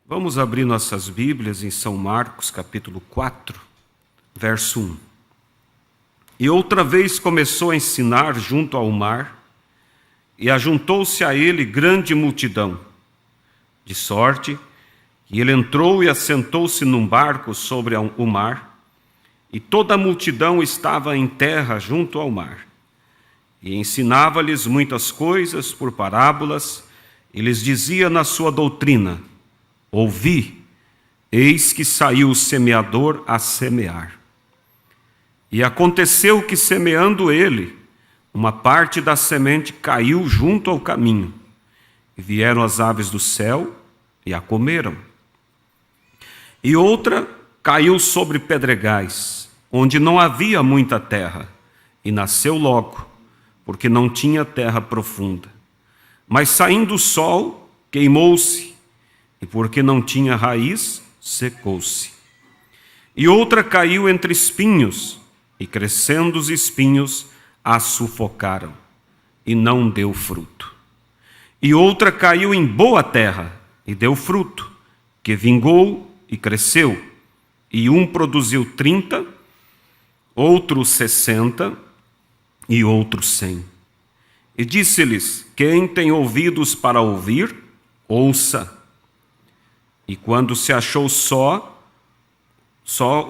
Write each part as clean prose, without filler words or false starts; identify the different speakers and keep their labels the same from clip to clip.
Speaker 1: Vamos abrir nossas Bíblias em São Marcos, capítulo 4, verso 1. E outra vez começou a ensinar junto ao mar, e ajuntou-se a ele grande multidão, de sorte que ele entrou e assentou-se num barco sobre o mar, e toda a multidão estava em terra junto ao mar. E ensinava-lhes muitas coisas por parábolas, e lhes dizia na sua doutrina: ouvi, eis que saiu o semeador a semear. E aconteceu que, semeando ele, uma parte da semente caiu junto ao caminho, e vieram as aves do céu e a comeram. E outra caiu sobre pedregais, onde não havia muita terra, e nasceu logo, porque não tinha terra profunda. Mas saindo o sol, queimou-se, e porque não tinha raiz, secou-se. E outra caiu entre espinhos, e crescendo os espinhos, a sufocaram, e não deu fruto. E outra caiu em boa terra, e deu fruto, que vingou e cresceu. E um produziu 30, outro 60, e outro 100. E disse-lhes: quem tem ouvidos para ouvir, ouça. E quando se achou só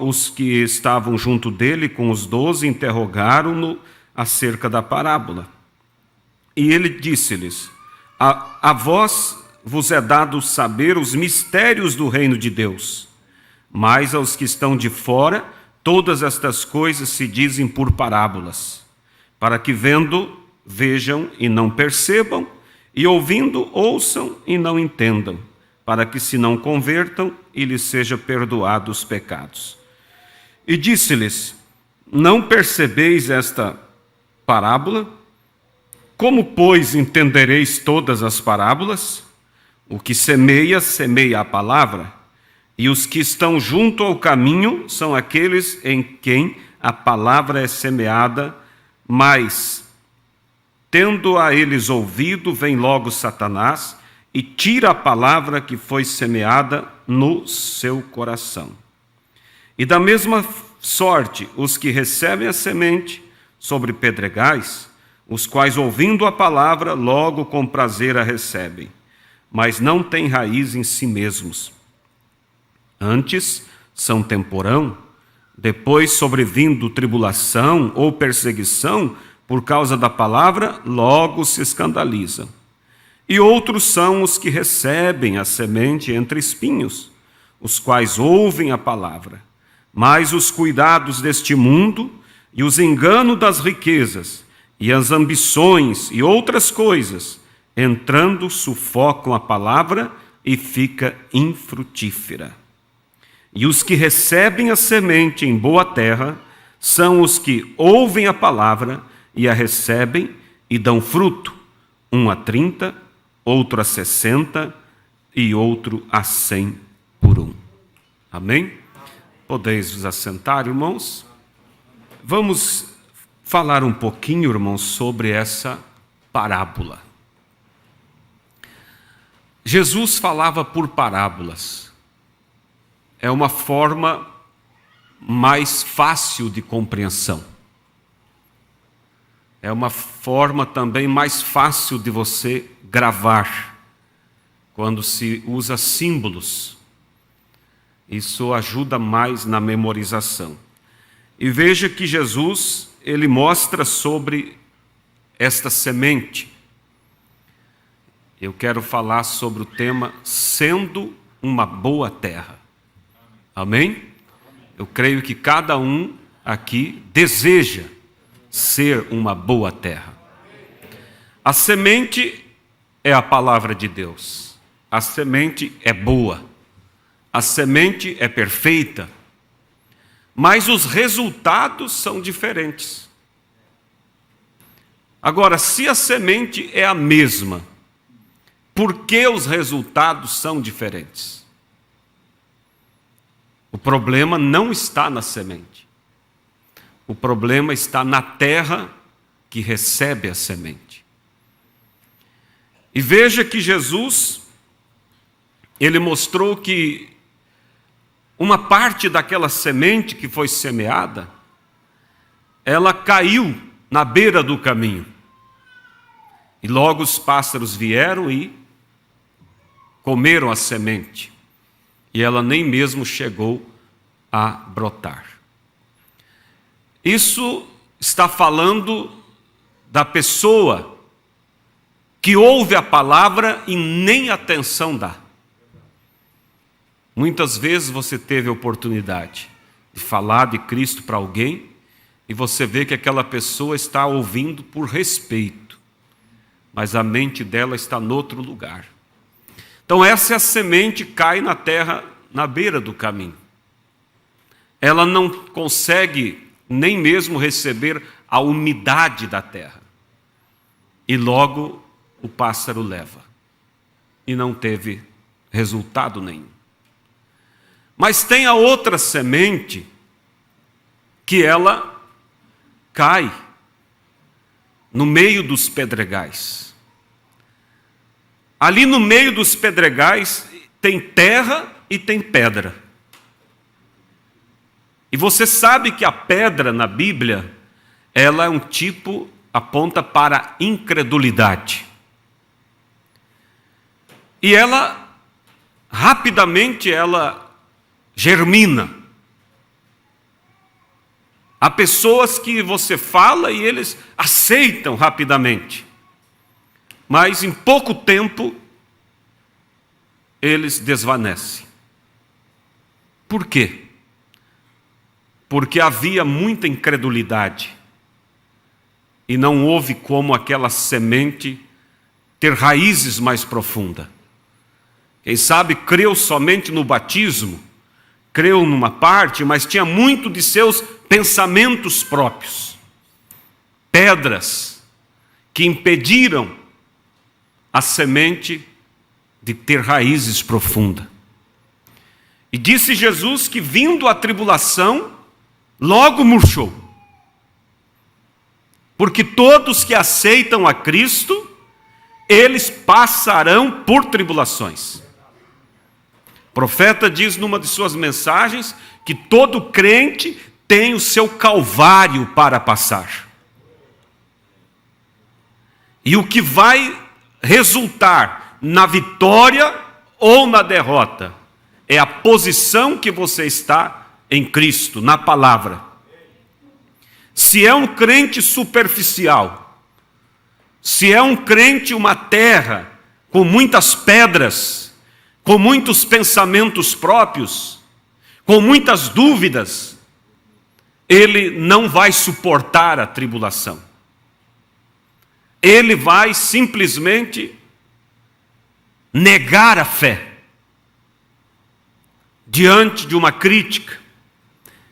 Speaker 1: os que estavam junto dele com os 12 interrogaram-no acerca da parábola. E ele disse-lhes: a vós vos é dado saber os mistérios do reino de Deus, mas aos que estão de fora, todas estas coisas se dizem por parábolas, para que vendo, vejam e não percebam, e ouvindo, ouçam e não entendam, para que se não convertam e lhes seja perdoado os pecados. E disse-lhes: não percebeis esta parábola? Como, pois, entendereis todas as parábolas? O que semeia, semeia a palavra, e os que estão junto ao caminho são aqueles em quem a palavra é semeada, mas, tendo a eles ouvido, vem logo Satanás e tira a palavra que foi semeada no seu coração. E da mesma sorte, os que recebem a semente sobre pedregais, os quais, ouvindo a palavra, logo com prazer a recebem, mas não têm raiz em si mesmos. Antes são temporão, depois, sobrevindo tribulação ou perseguição por causa da palavra, logo se escandalizam. E outros são os que recebem a semente entre espinhos, os quais ouvem a palavra, mas os cuidados deste mundo e os enganos das riquezas e as ambições e outras coisas, entrando, sufocam a palavra e fica infrutífera. E os que recebem a semente em boa terra são os que ouvem a palavra e a recebem e dão fruto, um a 30, outro a 60 e outro a 100 por um. Amém? Podeis vos assentar, irmãos? Vamos falar um pouquinho, irmãos, sobre essa parábola. Jesus falava por parábolas. É uma forma mais fácil de compreensão. É uma forma também mais fácil de você gravar, quando se usa símbolos. Isso ajuda mais na memorização. E veja que Jesus, ele mostra sobre esta semente. Eu quero falar sobre o tema sendo uma boa terra. Amém? Eu creio que cada um aqui deseja ser uma boa terra. A semente é a palavra de Deus. A semente é boa. A semente é perfeita. Mas os resultados são diferentes. Agora, se a semente é a mesma, por que os resultados são diferentes? O problema não está na semente. O problema está na terra que recebe a semente. E veja que Jesus, ele mostrou que uma parte daquela semente que foi semeada, ela caiu na beira do caminho. E logo os pássaros vieram e comeram a semente. E ela nem mesmo chegou a brotar. Isso está falando da pessoa que ouve a palavra e nem atenção dá. Muitas vezes você teve a oportunidade de falar de Cristo para alguém e você vê que aquela pessoa está ouvindo por respeito, mas a mente dela está em outro lugar. Então essa semente cai na terra, na beira do caminho. Ela não consegue nem mesmo receber a umidade da terra. E logo o pássaro leva. E não teve resultado nenhum. Mas tem a outra semente que ela cai no meio dos pedregais. Ali no meio dos pedregais tem terra e tem pedra. E você sabe que a pedra na Bíblia, ela é um tipo, aponta para a incredulidade. E ela, rapidamente, ela germina. Há pessoas que você fala e eles aceitam rapidamente. Mas em pouco tempo, eles desvanecem. Por quê? Porque havia muita incredulidade. E não houve como aquela semente ter raízes mais profundas. Quem sabe creu somente no batismo, creu numa parte, mas tinha muito de seus pensamentos próprios. Pedras que impediram a semente de ter raízes profundas. E disse Jesus que vindo a tribulação, logo murchou. Porque todos que aceitam a Cristo, eles passarão por tribulações. O profeta diz numa de suas mensagens que todo crente tem o seu calvário para passar. E o que vai resultar na vitória ou na derrota é a posição que você está em Cristo, na palavra. Se é um crente superficial, se é um crente uma terra com muitas pedras, com muitos pensamentos próprios, com muitas dúvidas, ele não vai suportar a tribulação. Ele vai simplesmente negar a fé diante de uma crítica,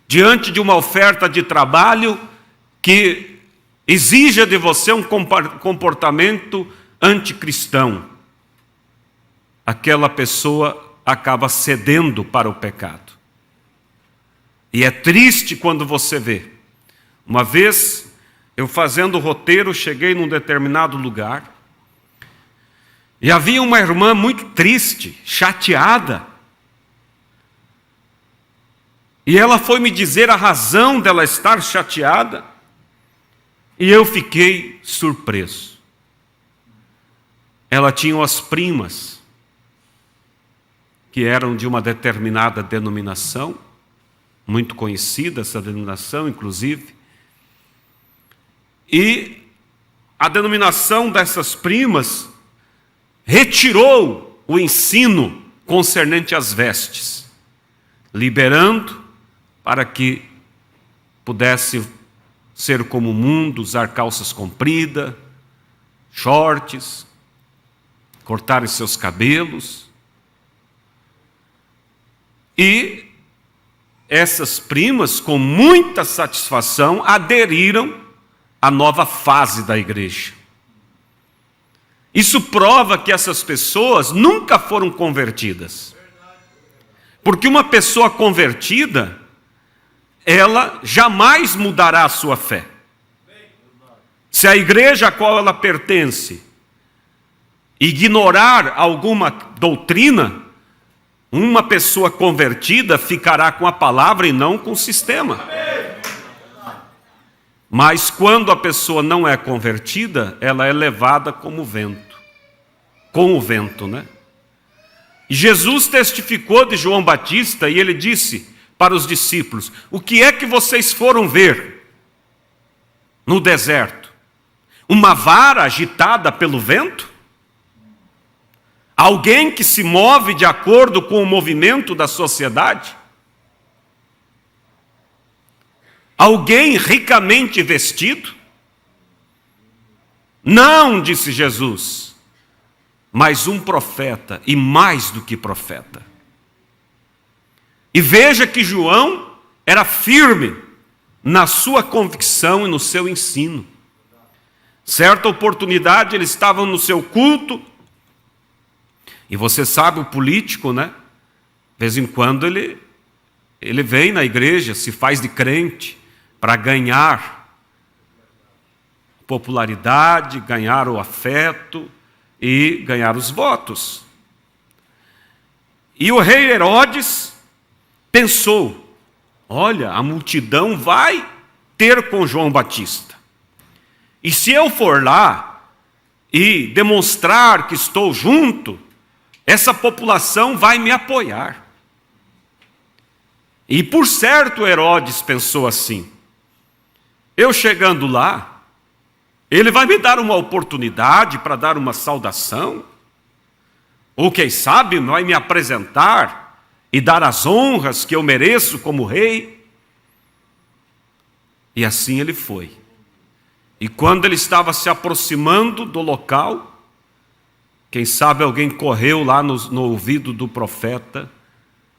Speaker 1: diante de uma oferta de trabalho que exija de você um comportamento anticristão. Aquela pessoa acaba cedendo para o pecado. E é triste quando você vê. Uma vez, eu fazendo o roteiro, cheguei num determinado lugar, e havia uma irmã muito triste, chateada. E ela foi me dizer a razão dela estar chateada, e eu fiquei surpreso. Ela tinha as primas, que eram de uma determinada denominação, muito conhecida essa denominação, inclusive, e a denominação dessas primas retirou o ensino concernente às vestes, liberando para que pudesse ser como o mundo, usar calças compridas, shorts, cortarem seus cabelos. E essas primas, com muita satisfação, aderiram à nova fase da igreja. Isso prova que essas pessoas nunca foram convertidas. Porque uma pessoa convertida, ela jamais mudará a sua fé. Se a igreja a qual ela pertence ignorar alguma doutrina, Uma pessoa convertida ficará com a palavra e não com o sistema. Mas quando a pessoa não é convertida, ela é levada como vento. Com o vento, né? E Jesus testificou de João Batista e ele disse para os discípulos: o que é que vocês foram ver no deserto? Uma vara agitada pelo vento? Alguém que se move de acordo com o movimento da sociedade? Alguém ricamente vestido? Não, disse Jesus, mas um profeta, e mais do que profeta. E veja que João era firme na sua convicção e no seu ensino. Certa oportunidade, eles estavam no seu culto, e você sabe, o político, né? De vez em quando ele vem na igreja, se faz de crente, para ganhar popularidade, ganhar o afeto e ganhar os votos. E o rei Herodes pensou: olha, a multidão vai ter com João Batista. E se eu for lá e demonstrar que estou junto, essa população vai me apoiar. E por certo Herodes pensou assim: eu chegando lá, ele vai me dar uma oportunidade para dar uma saudação, ou quem sabe vai me apresentar e dar as honras que eu mereço como rei. E assim ele foi. E quando ele estava se aproximando do local, quem sabe alguém correu lá no ouvido do profeta,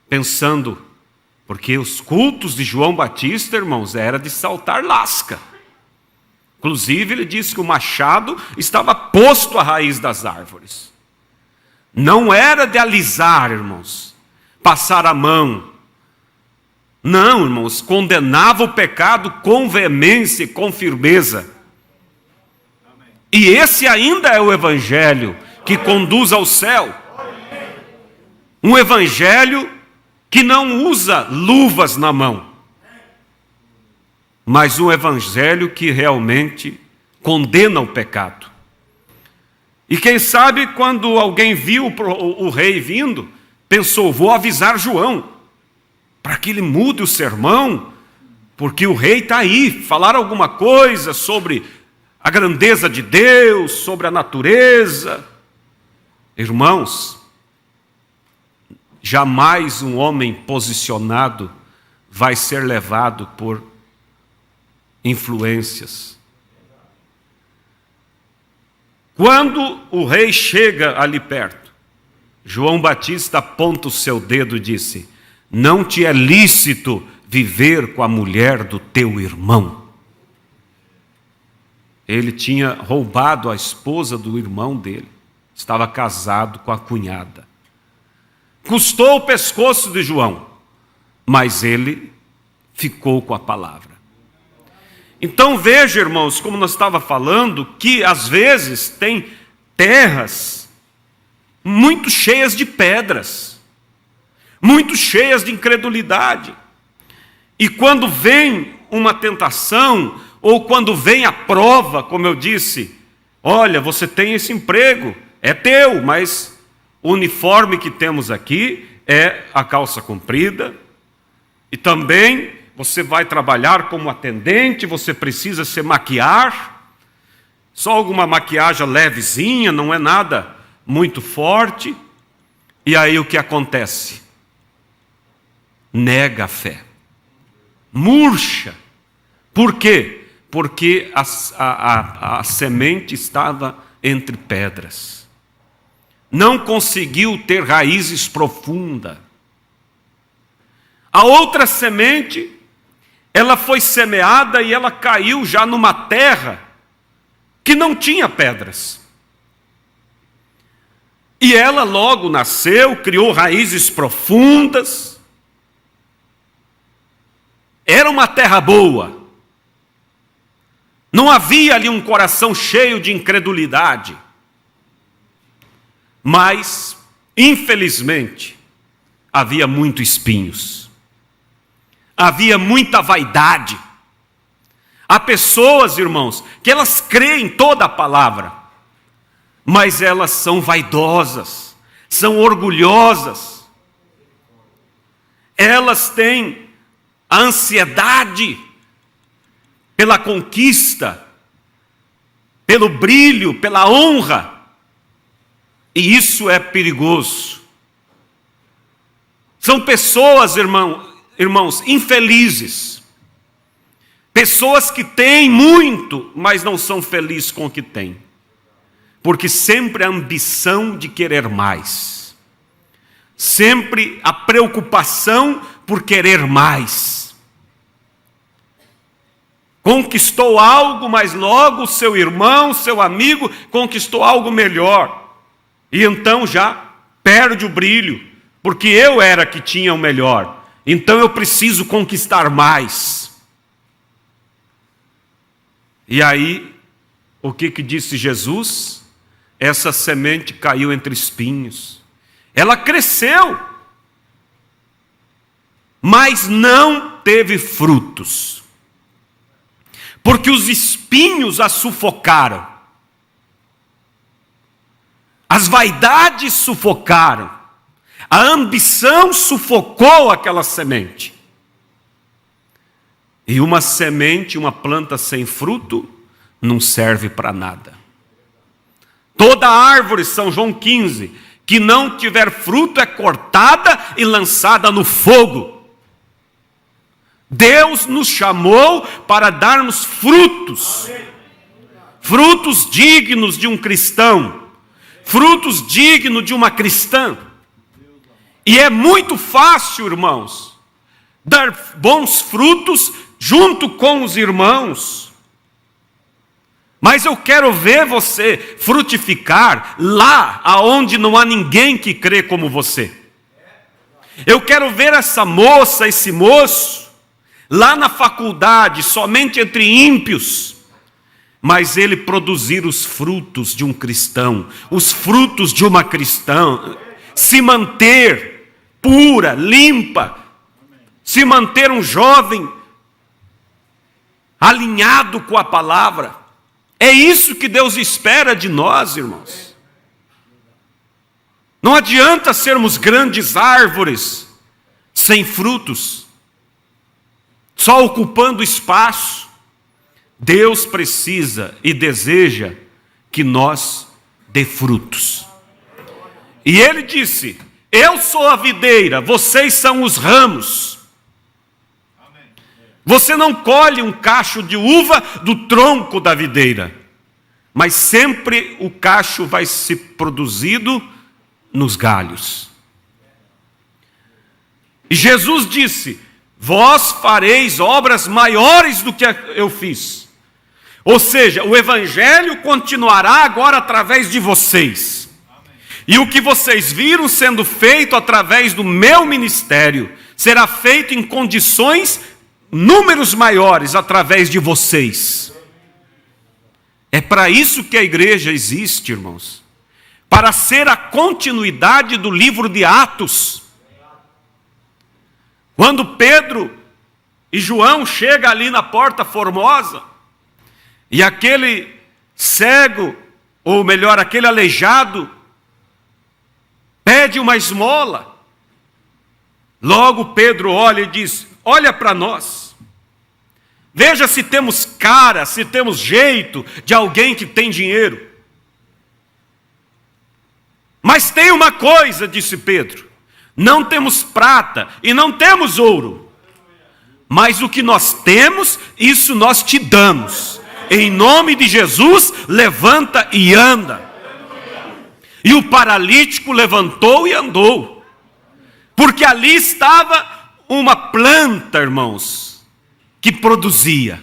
Speaker 1: pensando, porque os cultos de João Batista, irmãos, era de saltar lasca. Inclusive, ele disse que o machado estava posto à raiz das árvores. Não era de alisar, irmãos, passar a mão. Não, irmãos, condenava o pecado com veemência e com firmeza. E esse ainda é o evangelho que conduz ao céu. Um evangelho que não usa luvas na mão, mas um evangelho que realmente condena o pecado. E quem sabe quando alguém viu o rei vindo, pensou: vou avisar João, para que ele mude o sermão, porque o rei está aí, falar alguma coisa sobre a grandeza de Deus, sobre a natureza. Irmãos, jamais um homem posicionado vai ser levado por influências. Quando o rei chega ali perto, João Batista aponta o seu dedo e disse: não te é lícito viver com a mulher do teu irmão. Ele tinha roubado a esposa do irmão dele, estava casado com a cunhada. Custou o pescoço de João, mas ele ficou com a palavra. Então veja, irmãos, como nós estávamos falando, que às vezes tem terras muito cheias de pedras, muito cheias de incredulidade. E quando vem uma tentação, ou quando vem a prova, como eu disse, olha, você tem esse emprego, é teu, mas o uniforme que temos aqui é a calça comprida, e também você vai trabalhar como atendente, você precisa se maquiar, só alguma maquiagem levezinha, não é nada muito forte. E aí o que acontece? Nega a fé, murcha. Por quê? Porque a semente estava entre pedras, não conseguiu ter raízes profundas. A outra semente, ela foi semeada e ela caiu já numa terra que não tinha pedras. E ela logo nasceu, criou raízes profundas. Era uma terra boa. Não havia ali um coração cheio de incredulidade. Mas, infelizmente, havia muitos espinhos. Havia muita vaidade. Há pessoas, irmãos, que elas creem toda a palavra, mas elas são vaidosas, são orgulhosas. Elas têm a ansiedade pela conquista, pelo brilho, pela honra. E isso é perigoso. São pessoas, irmãos, infelizes. Pessoas que têm muito, mas não são felizes com o que têm. Porque sempre a ambição de querer mais. Sempre a preocupação por querer mais. Conquistou algo, mas logo seu irmão, seu amigo, conquistou algo melhor. E então já perde o brilho, porque eu era que tinha o melhor. Então eu preciso conquistar mais. E aí, o que disse Jesus? Essa semente caiu entre espinhos. Ela cresceu, mas não teve frutos. Porque os espinhos a sufocaram. As vaidades sufocaram. A ambição sufocou aquela semente. E uma semente, uma planta sem fruto, não serve para nada. Toda árvore, São João 15, que não tiver fruto é cortada e lançada no fogo. Deus nos chamou para darmos frutos. Frutos dignos de um cristão. Frutos dignos de uma cristã. E é muito fácil, irmãos, dar bons frutos junto com os irmãos. Mas eu quero ver você frutificar lá aonde não há ninguém que crê como você. Eu quero ver essa moça, esse moço, lá na faculdade, somente entre ímpios, mas ele produzir os frutos de um cristão, os frutos de uma cristã, se manter pura, limpa, se manter um jovem alinhado com a palavra. É isso que Deus espera de nós, irmãos. Não adianta sermos grandes árvores sem frutos, só ocupando espaço. Deus precisa e deseja que nós dê frutos. E ele disse: eu sou a videira, vocês são os ramos. Você não colhe um cacho de uva do tronco da videira, mas sempre o cacho vai ser produzido nos galhos. E Jesus disse: vós fareis obras maiores do que eu fiz. Ou seja, o evangelho continuará agora através de vocês. E o que vocês viram sendo feito através do meu ministério será feito em condições, números maiores através de vocês. É para isso que a igreja existe, irmãos. Para ser a continuidade do livro de Atos. Quando Pedro e João chegam ali na Porta Formosa, e aquele cego, ou melhor, aquele aleijado, pede uma esmola. Logo Pedro olha e diz: olha para nós. Veja se temos cara, se temos jeito de alguém que tem dinheiro. Mas tem uma coisa, disse Pedro: não temos prata e não temos ouro, mas o que nós temos, isso nós te damos. Em nome de Jesus, levanta e anda. E o paralítico levantou e andou. Porque ali estava uma planta, irmãos, que produzia.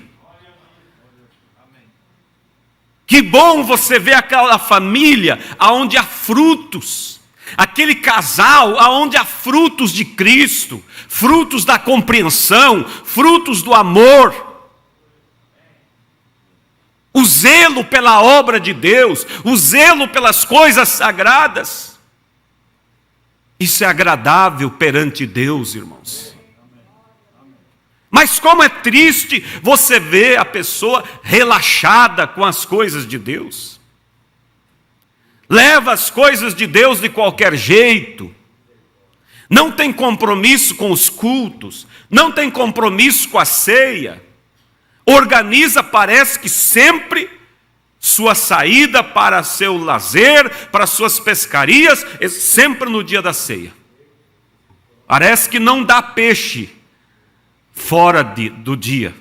Speaker 1: Que bom você ver aquela família onde há frutos. Aquele casal onde há frutos de Cristo, frutos da compreensão, frutos do amor. O zelo pela obra de Deus, o zelo pelas coisas sagradas. Isso é agradável perante Deus, irmãos. Mas como é triste você ver a pessoa relaxada com as coisas de Deus. Leva as coisas de Deus de qualquer jeito. Não tem compromisso com os cultos. Não tem compromisso com a ceia. Organiza, parece que sempre, sua saída para seu lazer, para suas pescarias, sempre no dia da ceia. Parece que não dá peixe fora do dia.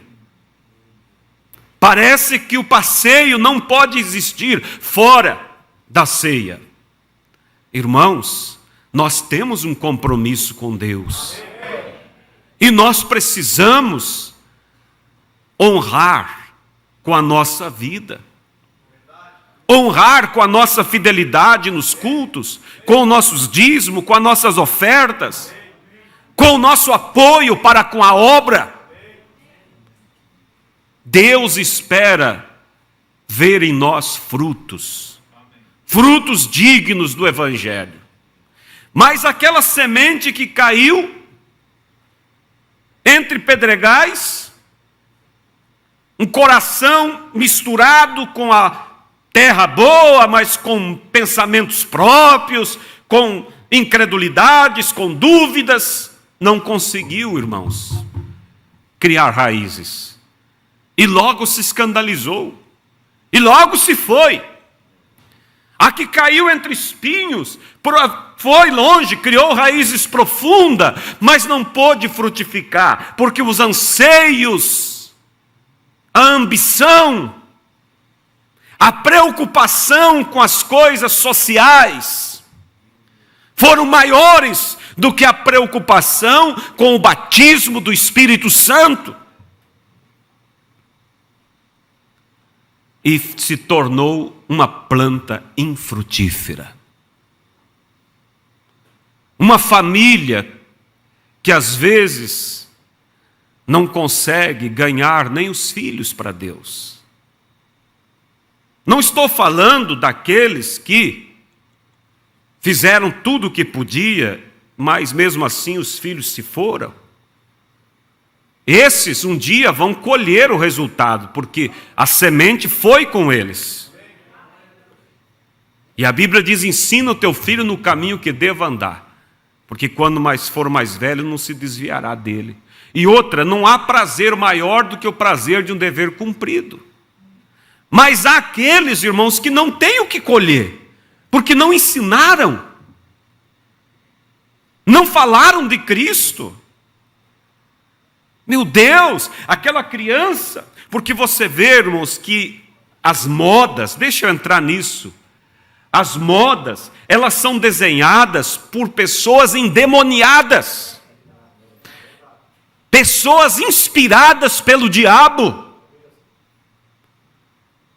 Speaker 1: Parece que o passeio não pode existir fora da ceia. Irmãos, nós temos um compromisso com Deus. E nós precisamos honrar com a nossa vida. Honrar com a nossa fidelidade nos cultos, com os nossos dízimos, com as nossas ofertas, com o nosso apoio para com a obra. Deus espera ver em nós frutos, frutos dignos do Evangelho. Mas aquela semente que caiu entre pedregais, um coração misturado com a terra boa, mas com pensamentos próprios, com incredulidades, com dúvidas, não conseguiu, irmãos, criar raízes. E logo se escandalizou. E logo se foi. A que caiu entre espinhos, foi longe, criou raízes profundas, mas não pôde frutificar, porque os anseios, a ambição, a preocupação com as coisas sociais foram maiores do que a preocupação com o batismo do Espírito Santo. E se tornou uma planta infrutífera. Uma família que às vezes não consegue ganhar nem os filhos para Deus. Não estou falando daqueles que fizeram tudo o que podia, mas mesmo assim os filhos se foram. Esses um dia vão colher o resultado, porque a semente foi com eles. E a Bíblia diz: ensina o teu filho no caminho que deva andar, porque quando for mais velho não se desviará dele. E outra, não há prazer maior do que o prazer de um dever cumprido. Mas há aqueles, irmãos, que não têm o que colher, porque não ensinaram, não falaram de Cristo. Meu Deus, aquela criança, porque você vê, irmãos, que as modas, deixa eu entrar nisso, as modas, elas são desenhadas por pessoas endemoniadas, pessoas inspiradas pelo diabo.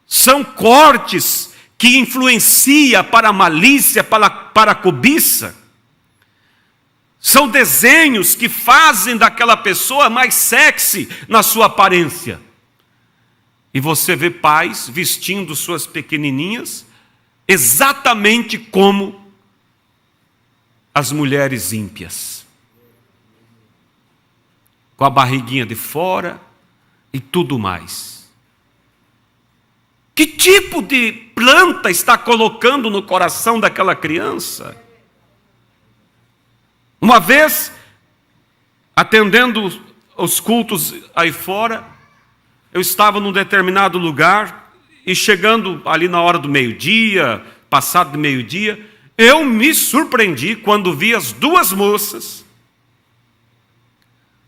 Speaker 1: São cortes que influenciam para a malícia, para a cobiça. São desenhos que fazem daquela pessoa mais sexy na sua aparência. E você vê pais vestindo suas pequenininhas exatamente como as mulheres ímpias. Com a barriguinha de fora e tudo mais. Que tipo de planta está colocando no coração daquela criança? Uma vez, atendendo os cultos aí fora, eu estava num determinado lugar e chegando ali na hora do meio-dia, passado do meio-dia, eu me surpreendi quando vi as duas moças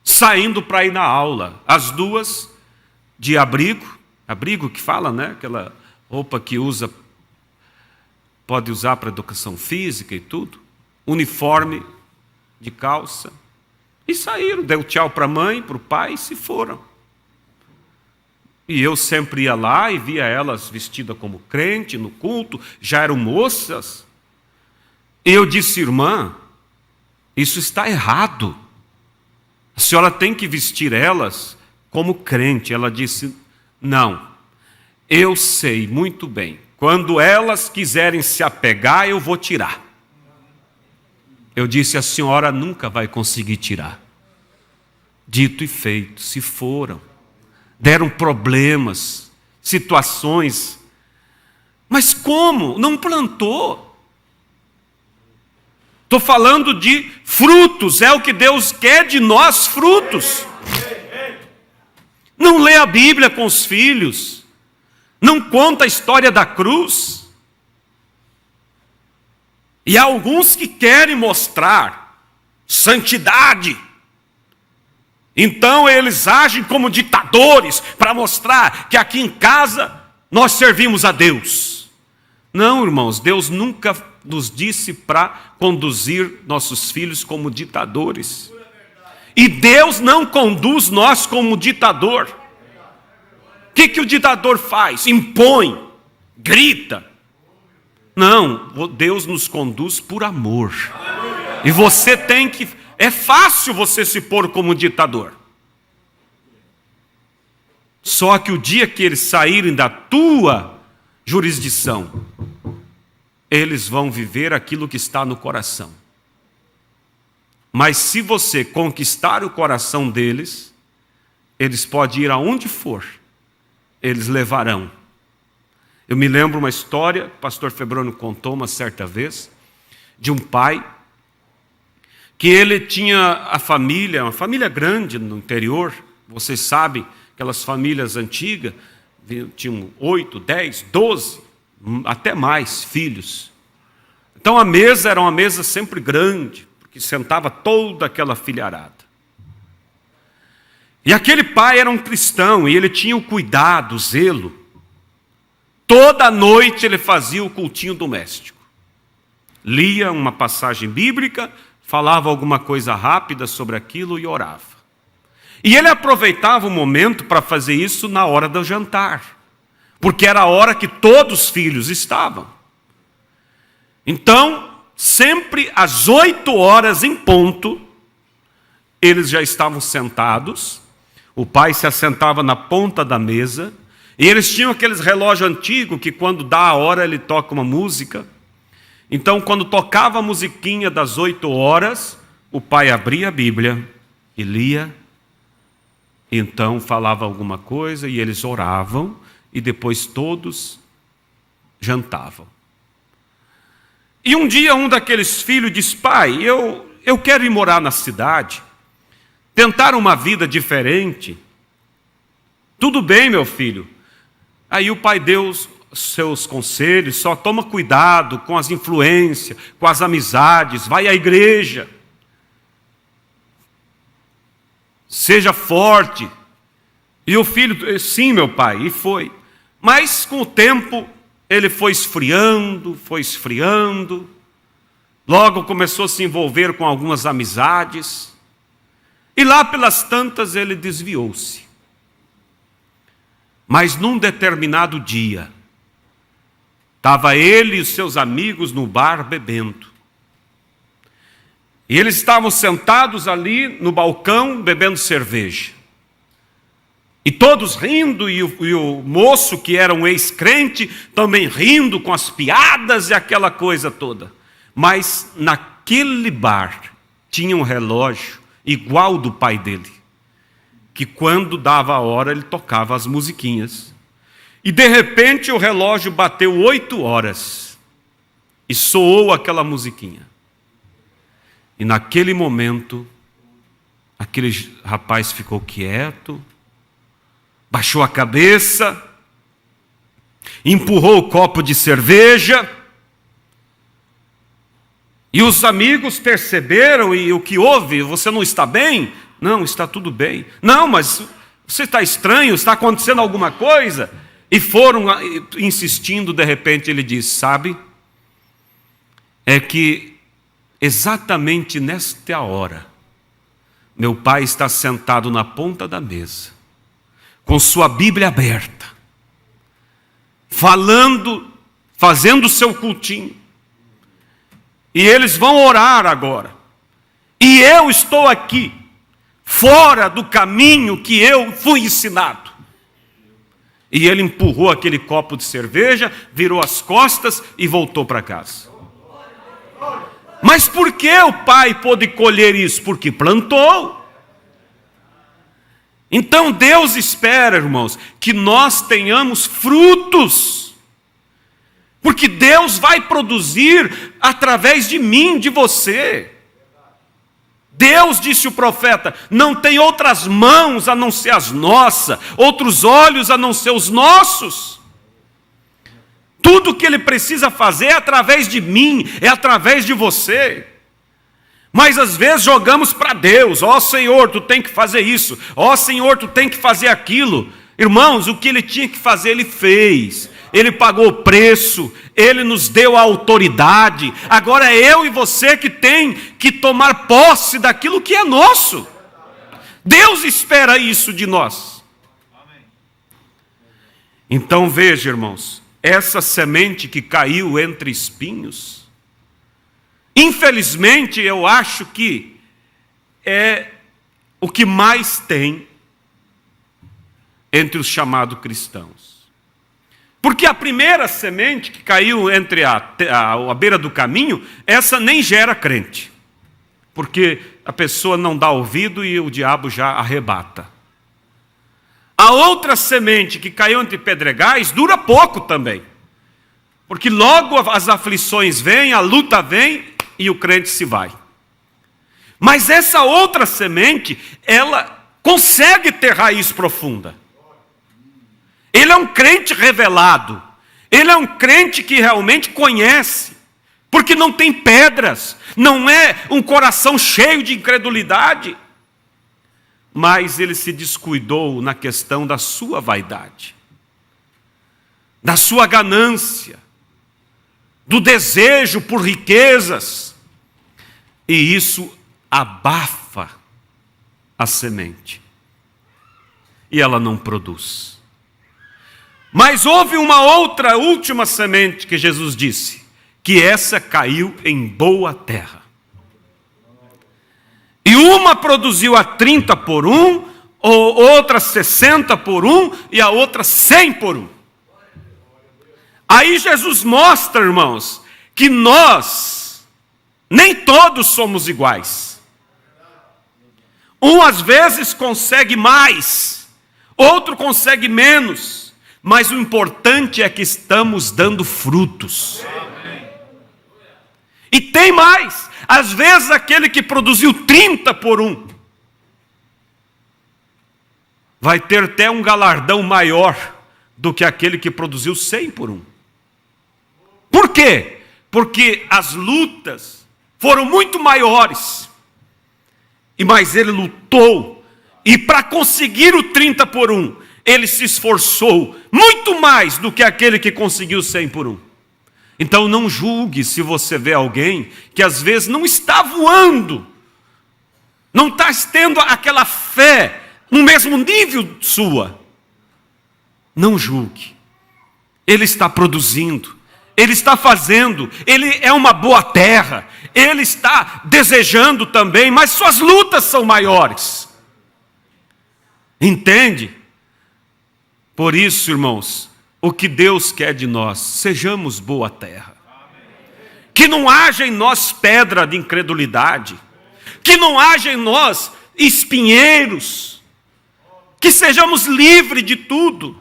Speaker 1: saindo para ir na aula. As duas de abrigo que fala, né? Aquela roupa que pode usar para educação física e tudo, uniforme de calça, e saíram, deu tchau para a mãe, para o pai, e se foram. E eu sempre ia lá e via elas vestidas como crente, no culto, já eram moças. E eu disse: irmã, isso está errado. A senhora tem que vestir elas como crente. Ela disse: não, eu sei muito bem, quando elas quiserem se apegar, eu vou tirar. Eu disse: a senhora nunca vai conseguir tirar. Dito e feito, se foram. Deram problemas, situações. Mas como? Não plantou. Estou falando de frutos, é o que Deus quer de nós, frutos. Não lê a Bíblia com os filhos, não conta a história da cruz. E há alguns que querem mostrar santidade. Então eles agem como ditadores para mostrar que aqui em casa nós servimos a Deus. Não, irmãos, Deus nunca nos disse para conduzir nossos filhos como ditadores. E Deus não conduz nós como ditador. O que o ditador faz? Impõe, grita. Não, Deus nos conduz por amor. E você tem que... É fácil você se pôr como ditador. Só que o dia que eles saírem da tua jurisdição, eles vão viver aquilo que está no coração. Mas se você conquistar o coração deles, eles podem ir aonde for, eles levarão. Eu me lembro uma história, o pastor Febrônio contou uma certa vez, de um pai, que ele tinha a família, uma família grande no interior. Vocês sabem, aquelas famílias antigas, tinham 8, 10, 12, até mais filhos. Então a mesa era uma mesa sempre grande, porque sentava toda aquela filharada. E aquele pai era um cristão, e ele tinha o cuidado, o zelo. Toda noite ele fazia o cultinho doméstico. Lia uma passagem bíblica, falava alguma coisa rápida sobre aquilo e orava. E ele aproveitava o momento para fazer isso na hora do jantar, porque era a hora que todos os filhos estavam. Então, sempre às 8 horas em ponto, eles já estavam sentados, o pai se assentava na ponta da mesa, e eles tinham aqueles relógios antigos que quando dá a hora ele toca uma música. Então, quando tocava a musiquinha das 8 horas, o pai abria a Bíblia e lia, então falava alguma coisa e eles oravam, e depois todos jantavam. E um dia um daqueles filhos disse: pai, eu quero ir morar na cidade, tentar uma vida diferente. Tudo bem, meu filho. Aí o pai deu seus conselhos: só toma cuidado com as influências, com as amizades, vai à igreja, seja forte. E o filho: sim, meu pai, e foi. Mas com o tempo ele foi esfriando, logo começou a se envolver com algumas amizades, e lá pelas tantas ele desviou-se. Mas num determinado dia, estava ele e os seus amigos no bar bebendo. E eles estavam sentados ali no balcão bebendo cerveja. E todos rindo, e o moço, que era um ex-crente, também rindo com as piadas e aquela coisa toda. Mas naquele bar tinha um relógio igual do pai dele, que quando dava a hora ele tocava as musiquinhas. E de repente o relógio bateu 8 horas e soou aquela musiquinha. E naquele momento, aquele rapaz ficou quieto, baixou a cabeça, empurrou o copo de cerveja, e os amigos perceberam: e o que houve? Você não está bem? Não, está tudo bem. Não, mas você está estranho, está acontecendo alguma coisa? E foram insistindo. De repente ele disse: sabe, é que exatamente nesta hora, meu pai está sentado na ponta da mesa, com sua Bíblia aberta, falando, fazendo o seu cultinho, e eles vão orar agora, e eu estou aqui, fora do caminho que eu fui ensinado. E ele empurrou aquele copo de cerveja, virou as costas e voltou para casa. Mas por que o pai pôde colher isso? Porque plantou. Então Deus espera, irmãos, que nós tenhamos frutos. Porque Deus vai produzir através de mim, de você. Deus, disse o profeta, não tem outras mãos a não ser as nossas, outros olhos a não ser os nossos. Tudo que Ele precisa fazer é através de mim, é através de você. Mas às vezes jogamos para Deus, ó Senhor, tu tem que fazer isso, ó Senhor, tu tem que fazer aquilo. Irmãos, o que Ele tinha que fazer, Ele fez. Ele pagou o preço, Ele nos deu a autoridade. Agora é eu e você que tem que tomar posse daquilo que é nosso. Deus espera isso de nós. Então veja, irmãos, essa semente que caiu entre espinhos, infelizmente eu acho que é o que mais tem entre os chamados cristãos. Porque a primeira semente que caiu entre a beira do caminho, essa nem gera crente. Porque a pessoa não dá ouvido e o diabo já arrebata. A outra semente que caiu entre pedregais dura pouco também. Porque logo as aflições vêm, a luta vem e o crente se vai. Mas essa outra semente, ela consegue ter raiz profunda. Ele é um crente revelado. Ele é um crente que realmente conhece. Porque não tem pedras. Não é um coração cheio de incredulidade. Mas ele se descuidou na questão da sua vaidade. Da sua ganância. Do desejo por riquezas. E isso abafa a semente. E ela não produz. Mas houve uma outra, última semente que Jesus disse, que essa caiu em boa terra. E uma produziu a 30 por 1, outra 60 por 1 e a outra 100 por 1. Aí Jesus mostra, irmãos, que nós, nem todos somos iguais. Um às vezes consegue mais, outro consegue menos. Mas o importante é que estamos dando frutos. E tem mais. Às vezes aquele que produziu 30 por 1 vai ter até um galardão maior do que aquele que produziu 100 por 1. Por quê? Porque as lutas foram muito maiores. Mas ele lutou. E para conseguir o 30 por 1, ele se esforçou muito mais do que aquele que conseguiu 100 por 1. Então não julgue se você vê alguém que às vezes não está voando, não está tendo aquela fé no mesmo nível sua. Não julgue. Ele está produzindo, ele está fazendo, ele é uma boa terra, ele está desejando também, mas suas lutas são maiores. Entende? Por isso, irmãos, o que Deus quer de nós, sejamos boa terra. Que não haja em nós pedra de incredulidade. Que não haja em nós espinheiros. Que sejamos livres de tudo.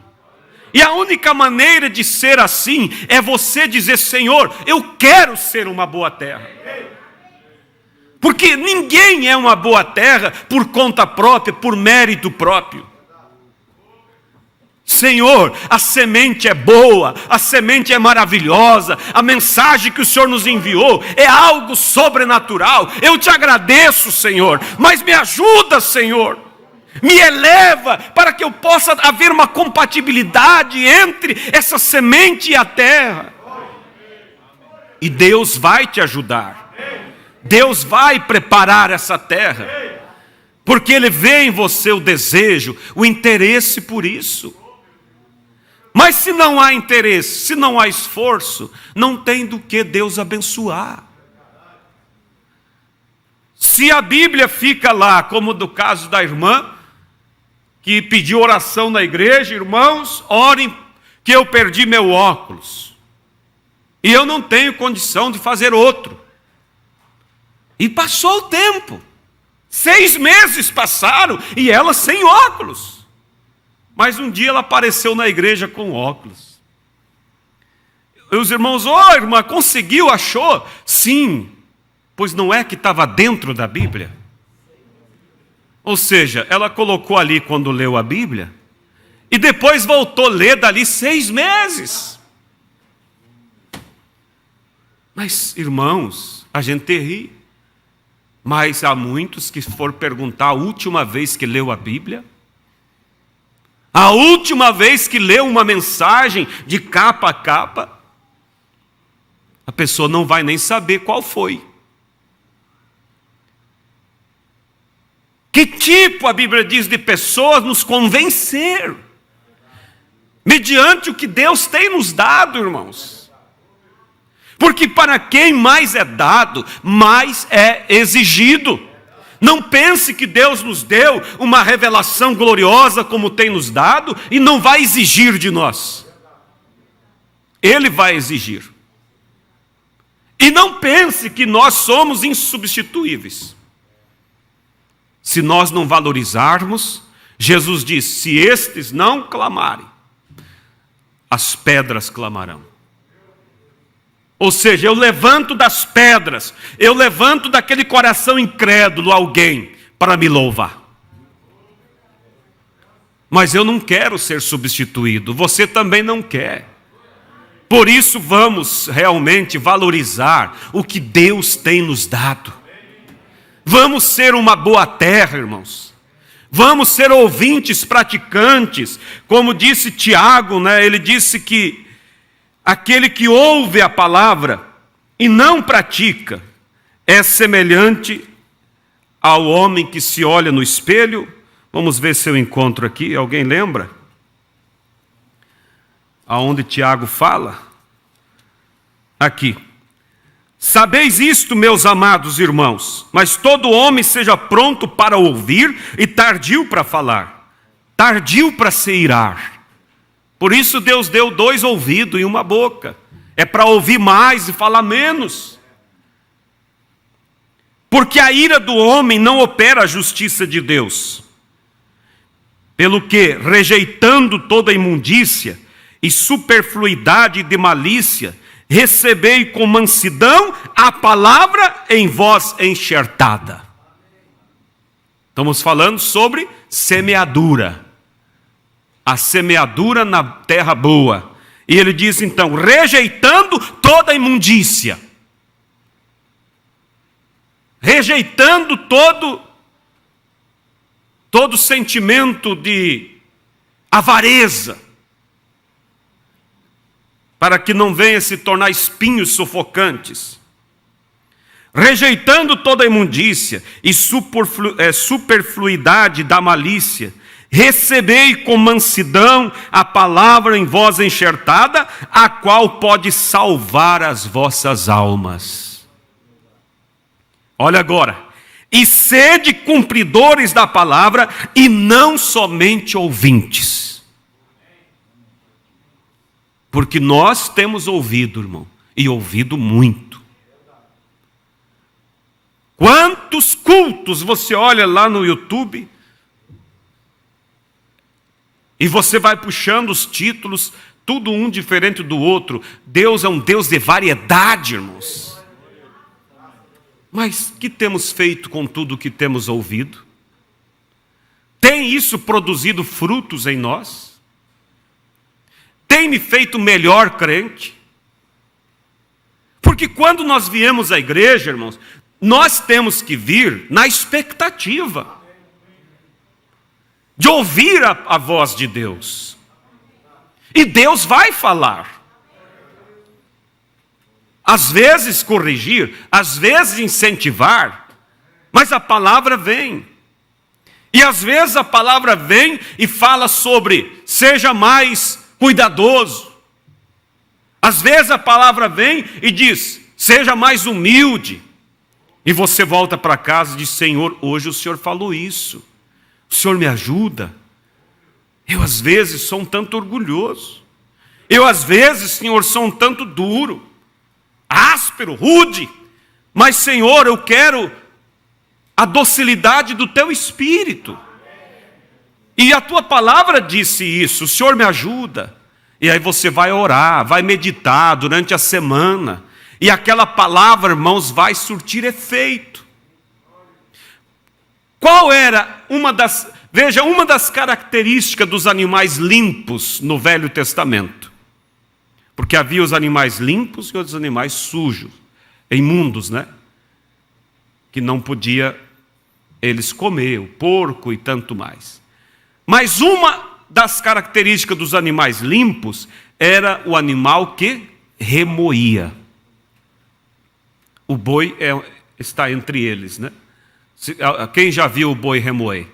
Speaker 1: E a única maneira de ser assim é você dizer, Senhor, eu quero ser uma boa terra. Porque ninguém é uma boa terra por conta própria, por mérito próprio. Senhor, a semente é boa, a semente é maravilhosa, a mensagem que o Senhor nos enviou é algo sobrenatural. Eu te agradeço, Senhor, mas me ajuda, Senhor. Me eleva para que eu possa haver uma compatibilidade entre essa semente e a terra. E Deus vai te ajudar. Deus vai preparar essa terra. Porque Ele vê em você o desejo, o interesse por isso. Mas se não há interesse, se não há esforço, não tem do que Deus abençoar. Se a Bíblia fica lá, como do caso da irmã, que pediu oração na igreja, irmãos, orem que eu perdi meu óculos. E eu não tenho condição de fazer outro. E passou o tempo. 6 meses passaram e ela sem óculos. Mas um dia ela apareceu na igreja com óculos. E os irmãos, irmã, conseguiu, achou? Sim, pois não é que estava dentro da Bíblia? Ou seja, ela colocou ali quando leu a Bíblia, e depois voltou a ler dali 6 meses. Mas, irmãos, a gente ri. Mas há muitos que for perguntar a última vez que leu a Bíblia, a última vez que leu uma mensagem de capa a capa, a pessoa não vai nem saber qual foi. Que tipo, a Bíblia diz, de pessoas nos convencer, mediante o que Deus tem nos dado, irmãos. Porque para quem mais é dado, mais é exigido. Não pense que Deus nos deu uma revelação gloriosa como tem nos dado e não vai exigir de nós. Ele vai exigir. E não pense que nós somos insubstituíveis. Se nós não valorizarmos, Jesus diz, se estes não clamarem, as pedras clamarão. Ou seja, eu levanto das pedras, eu levanto daquele coração incrédulo alguém para me louvar. Mas eu não quero ser substituído, você também não quer. Por isso vamos realmente valorizar o que Deus tem nos dado. Vamos ser uma boa terra, irmãos. Vamos ser ouvintes praticantes. Como disse Tiago, ele disse que aquele que ouve a palavra e não pratica é semelhante ao homem que se olha no espelho. Vamos ver se eu encontro aqui. Alguém lembra? Aonde Tiago fala? Aqui. Sabeis isto, meus amados irmãos, mas todo homem seja pronto para ouvir e tardio para falar, tardio para se irar. Por isso Deus deu 2 ouvidos e uma boca. É para ouvir mais e falar menos. Porque a ira do homem não opera a justiça de Deus. Pelo que, rejeitando toda imundícia e superfluidade de malícia, recebei com mansidão a palavra em vós enxertada. Estamos falando sobre semeadura. A semeadura na terra boa. E ele diz então, rejeitando toda imundícia. Rejeitando todo sentimento de avareza. Para que não venha se tornar espinhos sufocantes. Rejeitando toda imundícia e superfluidade da malícia, recebei com mansidão a palavra em vós enxertada, a qual pode salvar as vossas almas. Olha agora. E sede cumpridores da palavra e não somente ouvintes. Porque nós temos ouvido, irmão, e ouvido muito. Quantos cultos você olha lá no YouTube e você vai puxando os títulos, tudo um diferente do outro. Deus é um Deus de variedade, irmãos. Mas o que temos feito com tudo o que temos ouvido? Tem isso produzido frutos em nós? Tem me feito melhor crente? Porque quando nós viemos à igreja, irmãos, nós temos que vir na expectativa de ouvir a voz de Deus. E Deus vai falar. Às vezes corrigir, às vezes incentivar, mas a palavra vem. E às vezes a palavra vem e fala sobre seja mais cuidadoso. Às vezes a palavra vem e diz seja mais humilde. E você volta para casa e diz, Senhor, hoje o Senhor falou isso. O Senhor me ajuda. Eu às vezes sou um tanto orgulhoso. Eu às vezes, Senhor, sou um tanto duro, áspero, rude. Mas, Senhor, eu quero a docilidade do teu espírito. E a tua palavra disse isso, o Senhor me ajuda. E aí você vai orar, vai meditar durante a semana. E aquela palavra, irmãos, vai surtir efeito. Qual era uma das características dos animais limpos no Velho Testamento? Porque havia os animais limpos e outros animais sujos, imundos, né? Que não podia eles comer, o porco e tanto mais. Mas uma das características dos animais limpos era o animal que remoía. O boi está entre eles, né? Quem já viu o boi remoer?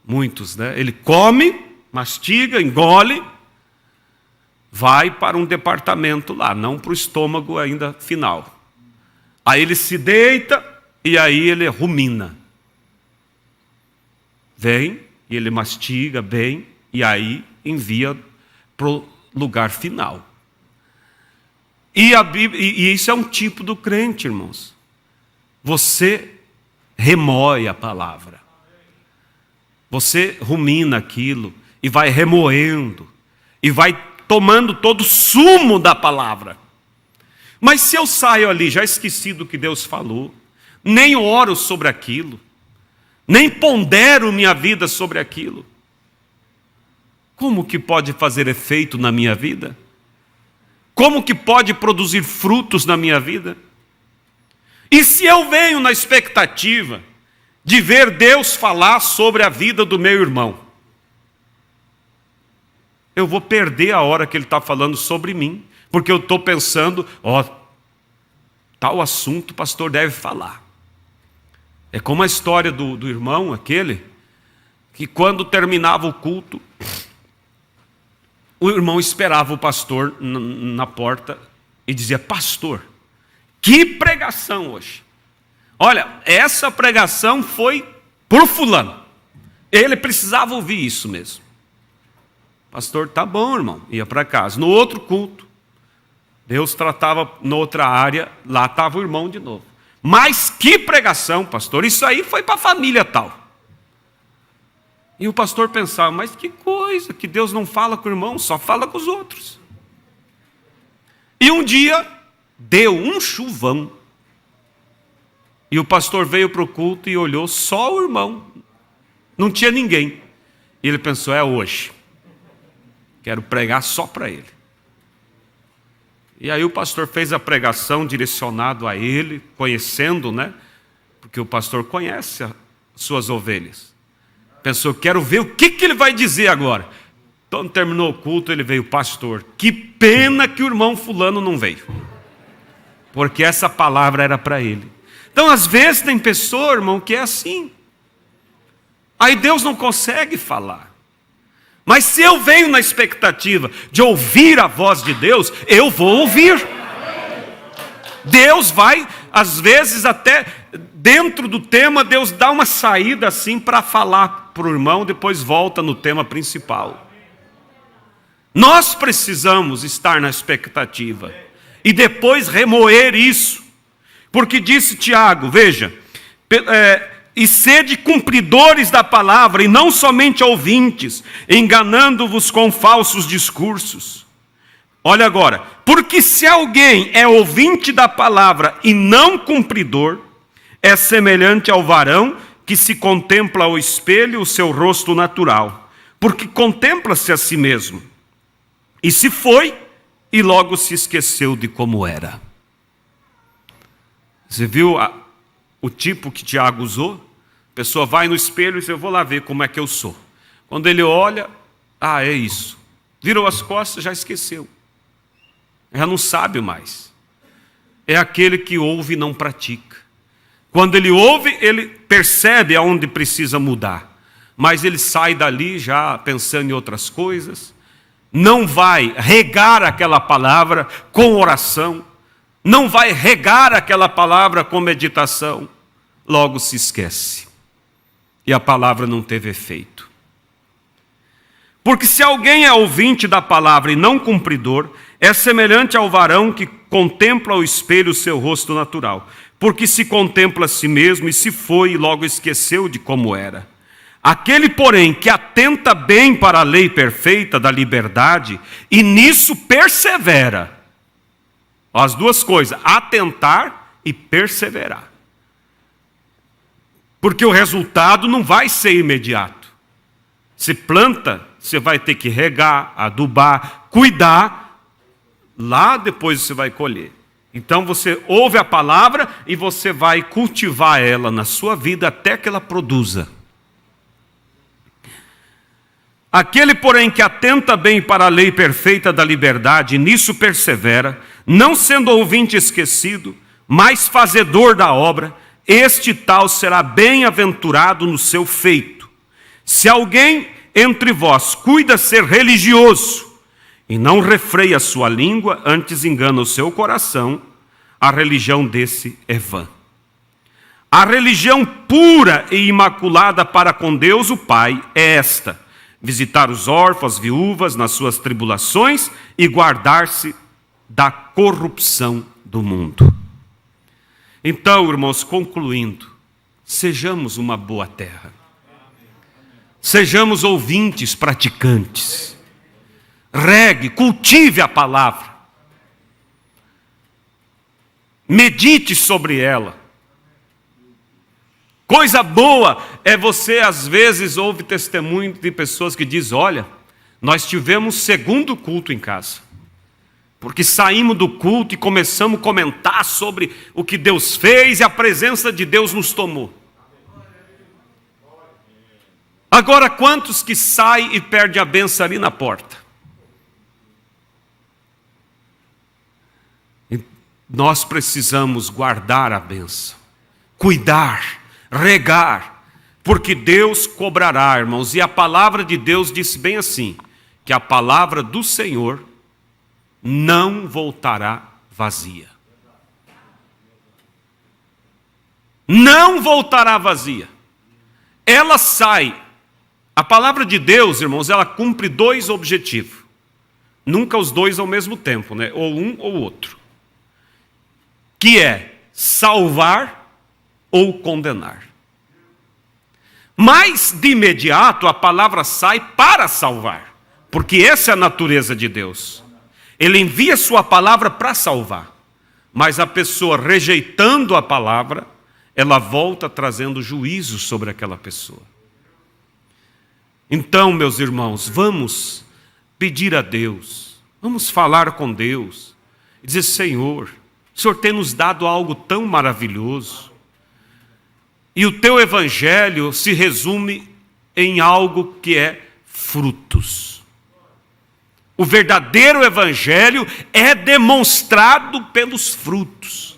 Speaker 1: Muitos, né? Ele come, mastiga, engole, vai para um departamento lá, não para o estômago ainda final. Aí ele se deita e aí ele rumina. Vem e ele mastiga bem e aí envia para o lugar final. E isso é um tipo do crente, irmãos. Você remoe a palavra. Você rumina aquilo e vai remoendo e vai tomando todo o sumo da palavra. Mas se eu saio ali já esqueci do que Deus falou, nem oro sobre aquilo, nem pondero minha vida sobre aquilo, como que pode fazer efeito na minha vida? Como que pode produzir frutos na minha vida? E se eu venho na expectativa de ver Deus falar sobre a vida do meu irmão, eu vou perder a hora que ele está falando sobre mim, porque eu estou pensando, tal assunto o pastor deve falar. É como a história do irmão, aquele, que quando terminava o culto, o irmão esperava o pastor na porta e dizia: pastor, que pregação hoje. Olha, essa pregação foi por fulano. Ele precisava ouvir isso mesmo. Pastor, tá bom, irmão. Ia para casa. No outro culto, Deus tratava noutra área, lá estava o irmão de novo. Mas que pregação, pastor, isso aí foi para a família tal. E o pastor pensava: mas que coisa, que Deus não fala com o irmão, só fala com os outros. E um dia, deu um chuvão. E o pastor veio para o culto e olhou só o irmão. Não tinha ninguém. E ele pensou: é hoje. Quero pregar só para ele. E aí o pastor fez a pregação direcionado a ele, conhecendo, né? Porque o pastor conhece as suas ovelhas. Pensou: quero ver o que ele vai dizer agora. Quando terminou o culto, ele veio: pastor, que pena que o irmão fulano não veio. Porque essa palavra era para ele. Então, às vezes, tem pessoa, irmão, que é assim. Aí Deus não consegue falar. Mas se eu venho na expectativa de ouvir a voz de Deus, eu vou ouvir. Deus vai, às vezes, até dentro do tema, Deus dá uma saída assim para falar para o irmão, depois volta no tema principal. Nós precisamos estar na expectativa e depois remoer isso. Porque disse Tiago, veja, e sede cumpridores da palavra, e não somente ouvintes, enganando-vos com falsos discursos. Olha agora, porque se alguém é ouvinte da palavra e não cumpridor, é semelhante ao varão que se contempla ao espelho o seu rosto natural, porque contempla-se a si mesmo, e se foi, e logo se esqueceu de como era. Você viu o tipo que Tiago usou? A pessoa vai no espelho e diz: eu vou lá ver como é que eu sou. Quando ele olha, é isso. Virou as costas, já esqueceu. Já não sabe mais. É aquele que ouve e não pratica. Quando ele ouve, ele percebe aonde precisa mudar. Mas ele sai dali já pensando em outras coisas. Não vai regar aquela palavra com oração. Não vai regar aquela palavra com meditação, logo se esquece. E a palavra não teve efeito. Porque se alguém é ouvinte da palavra e não cumpridor, é semelhante ao varão que contempla ao espelho o seu rosto natural, porque se contempla a si mesmo e se foi e logo esqueceu de como era. Aquele, porém, que atenta bem para a lei perfeita da liberdade e nisso persevera. As duas coisas, atentar e perseverar. Porque o resultado não vai ser imediato. Se planta, você vai ter que regar, adubar, cuidar, lá depois você vai colher. Então você ouve a palavra e você vai cultivar ela na sua vida até que ela produza. Aquele, porém, que atenta bem para a lei perfeita da liberdade e nisso persevera, não sendo ouvinte esquecido, mas fazedor da obra, este tal será bem-aventurado no seu feito. Se alguém entre vós cuida ser religioso e não refreia a sua língua, antes engana o seu coração, a religião desse é vã. A religião pura e imaculada para com Deus o Pai é esta: visitar os órfãos, viúvas nas suas tribulações e guardar-se da corrupção do mundo. Então, irmãos, concluindo, sejamos uma boa terra. Sejamos ouvintes praticantes. Regue, cultive a palavra. Medite sobre ela. Coisa boa é você, às vezes, ouve testemunho de pessoas que dizem: olha, nós tivemos segundo culto em casa. Porque saímos do culto e começamos a comentar sobre o que Deus fez e a presença de Deus nos tomou. Agora, quantos que saem e perdem a bênção ali na porta? E nós precisamos guardar a bênção, cuidar, regar, porque Deus cobrará, irmãos. E a palavra de Deus disse bem assim, que a palavra do Senhor não voltará vazia. Não voltará vazia. Ela sai. A palavra de Deus, irmãos, ela cumpre dois objetivos. Nunca os dois ao mesmo tempo, né? Ou um ou outro. Que é salvar ou condenar. Mas, de imediato, a palavra sai para salvar. Porque essa é a natureza de Deus. Ele envia sua palavra para salvar. Mas a pessoa rejeitando a palavra, ela volta trazendo juízo sobre aquela pessoa. Então, meus irmãos, vamos pedir a Deus, vamos falar com Deus, e dizer: Senhor, o Senhor tem nos dado algo tão maravilhoso, e o teu evangelho se resume em algo que é frutos. O verdadeiro evangelho é demonstrado pelos frutos.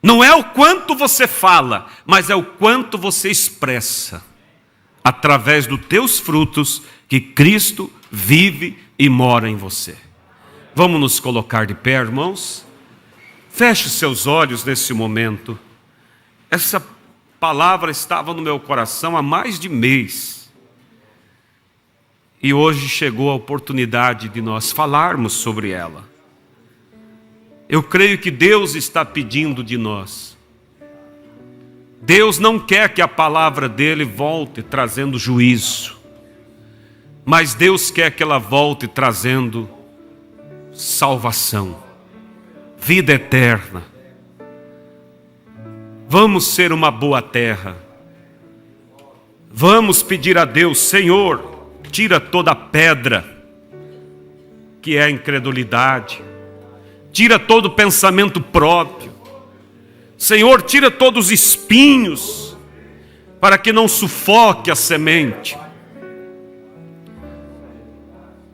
Speaker 1: Não é o quanto você fala, mas é o quanto você expressa, através dos teus frutos, que Cristo vive e mora em você. Vamos nos colocar de pé, irmãos? Feche seus olhos nesse momento. Essa palavra estava no meu coração há mais de mês. E hoje chegou a oportunidade de nós falarmos sobre ela. Eu creio que Deus está pedindo de nós. Deus não quer que a palavra dele volte trazendo juízo, mas Deus quer que ela volte trazendo salvação, vida eterna. Vamos ser uma boa terra. Vamos pedir a Deus: Senhor, tira toda a pedra que é a incredulidade. Tira todo pensamento próprio. Senhor, tira todos os espinhos, para que não sufoque a semente.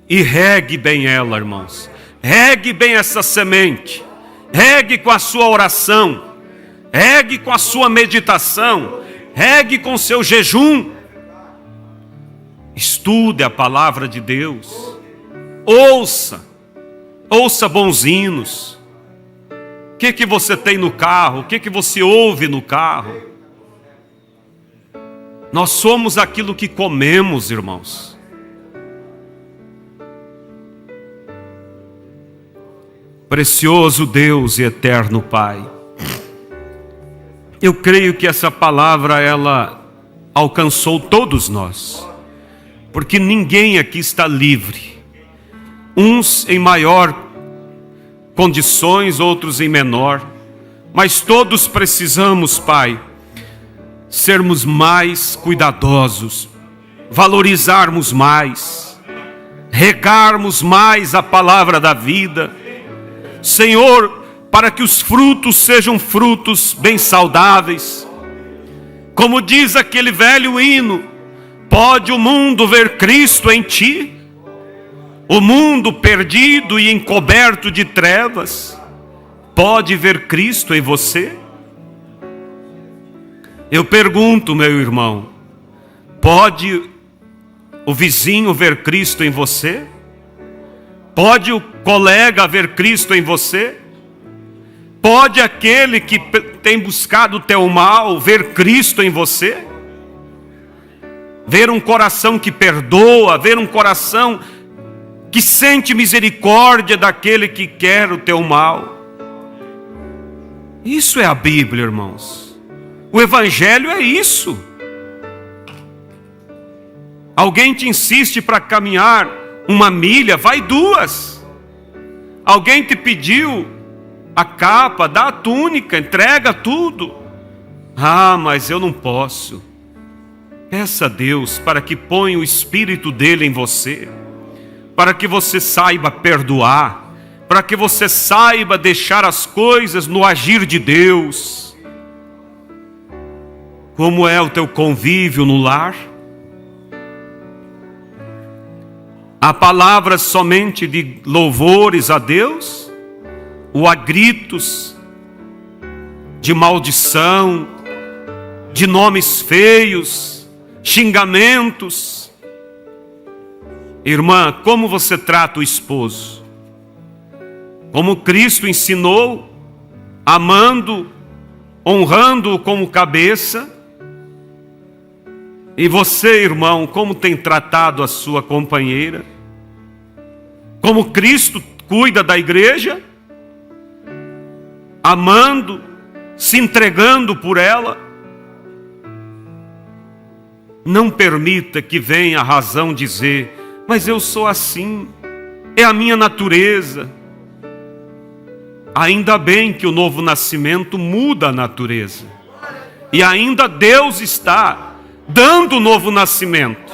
Speaker 1: E regue bem ela, irmãos. Regue bem essa semente. Regue com a sua oração. Regue com a sua meditação. Regue com o seu jejum. Estude a palavra de Deus. Ouça bons hinos. O que você tem no carro? O que você ouve no carro? Nós somos aquilo que comemos, irmãos. Precioso Deus e eterno Pai, eu creio que essa palavra, ela alcançou todos nós, porque ninguém aqui está livre, uns em maior condições, outros em menor, mas todos precisamos, Pai, sermos mais cuidadosos, valorizarmos mais, regarmos mais a palavra da vida, Senhor, para que os frutos sejam frutos bem saudáveis. Como diz aquele velho hino, pode o mundo ver Cristo em ti? O mundo perdido e encoberto de trevas, pode ver Cristo em você? Eu pergunto, meu irmão, pode o vizinho ver Cristo em você? Pode o colega ver Cristo em você? Pode aquele que tem buscado o teu mal ver Cristo em você? Ver um coração que perdoa, ver um coração que sente misericórdia daquele que quer o teu mal. Isso é a Bíblia, irmãos. O Evangelho é isso. Alguém te insiste para caminhar 1 milha, vai 2. Alguém te pediu a capa, dá a túnica, entrega tudo. Ah, mas eu não posso. Peça a Deus para que ponha o Espírito dele em você, para que você saiba perdoar, para que você saiba deixar as coisas no agir de Deus. Como é o teu convívio no lar? Há palavras somente de louvores a Deus? Ou há gritos de maldição, de nomes feios, xingamentos? Irmã, como você trata o esposo? Como Cristo ensinou, amando, honrando-o como cabeça? E você, irmão, como tem tratado a sua companheira? Como Cristo cuida da igreja? Amando, se entregando por ela? Não permita que venha a razão dizer, mas eu sou assim, é a minha natureza. Ainda bem que o novo nascimento muda a natureza. E ainda Deus está dando o novo nascimento.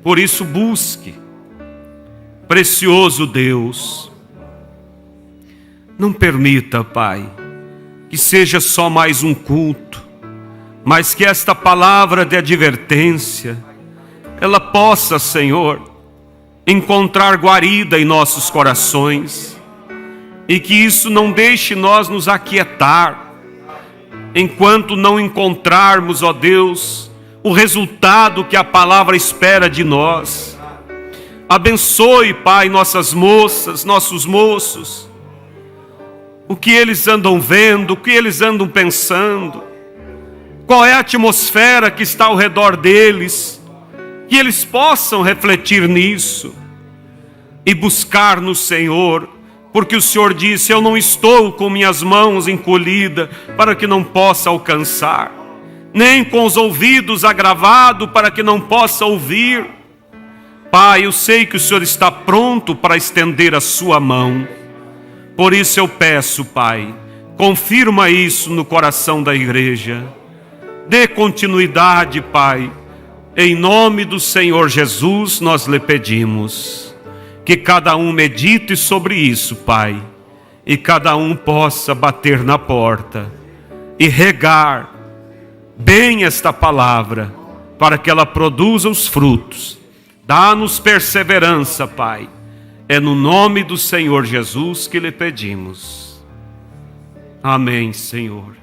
Speaker 1: Por isso busque. Precioso Deus, não permita, Pai, que seja só mais um culto, mas que esta palavra de advertência, ela possa, Senhor, encontrar guarida em nossos corações, e que isso não deixe nós nos aquietar, enquanto não encontrarmos, ó Deus, o resultado que a palavra espera de nós. Abençoe, Pai, nossas moças, nossos moços, o que eles andam vendo, o que eles andam pensando, qual é a atmosfera que está ao redor deles, que eles possam refletir nisso e buscar no Senhor, porque o Senhor disse, eu não estou com minhas mãos encolhidas para que não possa alcançar, nem com os ouvidos agravados para que não possa ouvir. Pai, eu sei que o Senhor está pronto para estender a sua mão, por isso eu peço, Pai, confirma isso no coração da igreja, dê continuidade, Pai, em nome do Senhor Jesus nós lhe pedimos, que cada um medite sobre isso, Pai, e cada um possa bater na porta e regar bem esta palavra, para que ela produza os frutos. Dá-nos perseverança, Pai. É no nome do Senhor Jesus que lhe pedimos. Amém, Senhor.